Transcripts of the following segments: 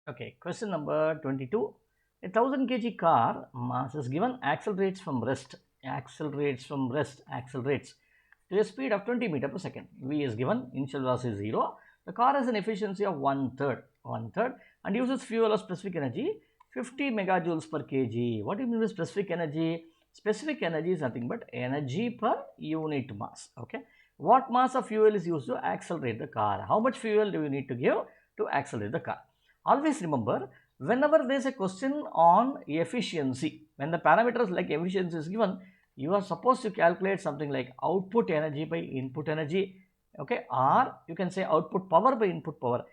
Okay, question number 22. A 1000 kg car mass is given, accelerates to a speed of 20 meter per second. V is given, initial velocity is 0. The car has an efficiency of one third, and uses fuel or specific energy 50 megajoules per kg. What do you mean by specific energy? Specific energy is nothing but energy per unit mass. Okay. What mass of fuel is used to accelerate the car? How much fuel do you need to give to accelerate the car? Always remember, whenever there is a question on efficiency, when the parameters like efficiency is given, you are supposed to calculate something like output energy by input energy, okay, or you can say output power by input power.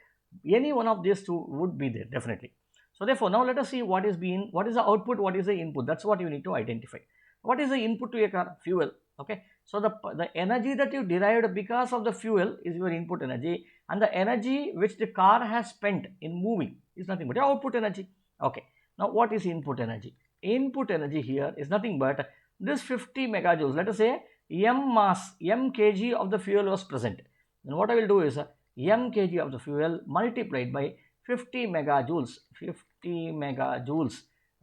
Any one of these two would be there definitely. So therefore, now let us see what is the output, what is the input. That's what you need to identify. What is the input to a car? Fuel. Okay, so the energy that you derived because of the fuel is your input energy, and the energy which the car has spent in moving is nothing but output energy. Okay, now what is input energy? Input energy here is nothing but this 50 megajoules. Let us say m mass, m kg of the fuel was present. Then what I will do is m kg of the fuel multiplied by 50 megajoules,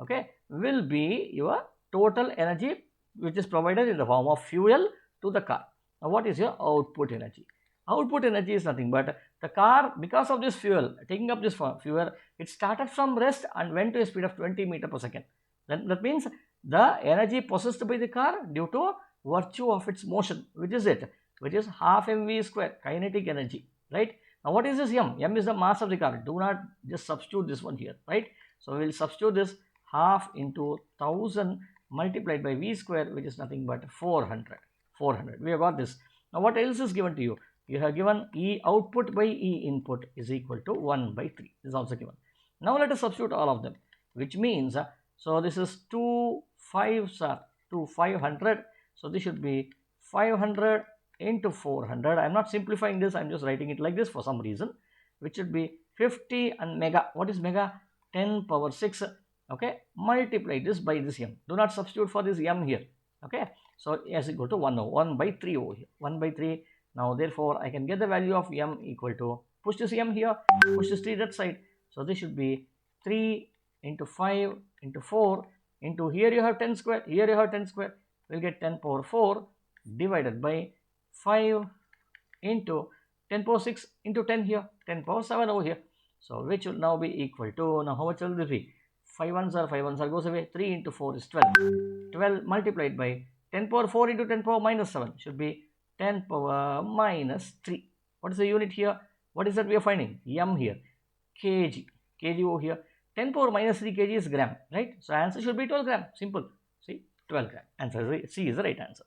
okay, will be your total energy which is provided in the form of fuel to the car. Now what is your output energy? Output energy is nothing but the car, because of this fuel, taking up this fuel, it started from rest and went to a speed of 20 meter per second. Then that means the energy possessed by the car due to virtue of its motion, which is it? Which is half mv square, kinetic energy, right? Now what is this m? M is the mass of the car. Do not just substitute this one here, right? So we will substitute this half into 1000 multiplied by v square, which is nothing but 400. We have got this. Now what else is given to you? You have given E output by E input is equal to 1 by 3. This is also given. Now let us substitute all of them, which means, so this is 2 5s are 500. So this should be 500 into 400. I am not simplifying this, I am just writing it like this for some reason, which should be 50 and mega. What is mega? 10 power 6. Okay, multiply this by this m. Do not substitute for this m here. Okay, so as equal to 1 by 3 over here, 1 by 3. Now therefore I can get the value of m equal to, push this m here, push this 3 that side. So this should be 3 into 5 into 4 into, here you have 10 square, here you have 10 square. We'll get 10 power 4 divided by 5 into 10 power 6 into 10 here, 10 power 7 over here. So which will now be equal to, now how much will this be? 5 ones are goes away. 3 into 4 is 12. 12 multiplied by 10 power 4 into 10 power minus 7 should be 10 power minus 3. What is the unit here? What is that we are finding? M here. Kg. Kg over here. 10 power minus 3 kg is gram, right? So answer should be 12 gram. Simple. See, 12 gram. Answer C is the right answer.